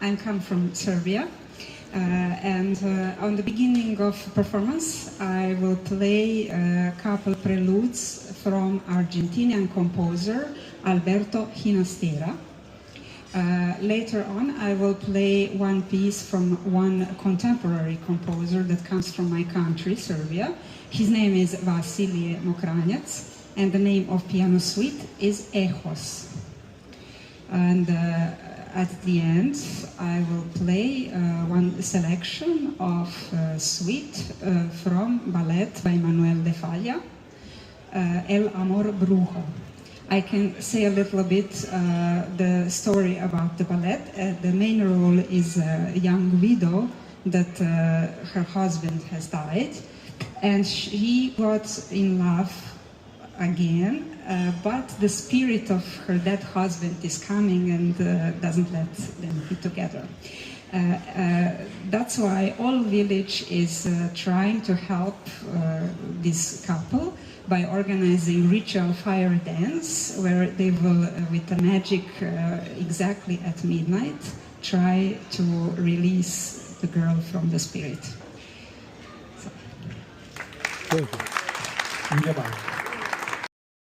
I come from Serbia. And on the beginning of performance, I will play a couple preludes from Argentinian composer Alberto Ginastera. Later on, I will play one piece from one contemporary composer that comes from my country, Serbia. His name is Vasilije Mokranjac, and the name of piano suite is Echos. And at the end, I will play one selection of suite from ballet by Manuel de Falla, El Amor Brujo. I can say a little bit the story about the ballet. The main role is a young widow that her husband has died, and she got in love again, but the spirit of her dead husband is coming and doesn't let them be together. That's why all village is trying to help this couple by organizing ritual fire dance, where they will, with the magic exactly at midnight, try to release the girl from the spirit. So. Thank you.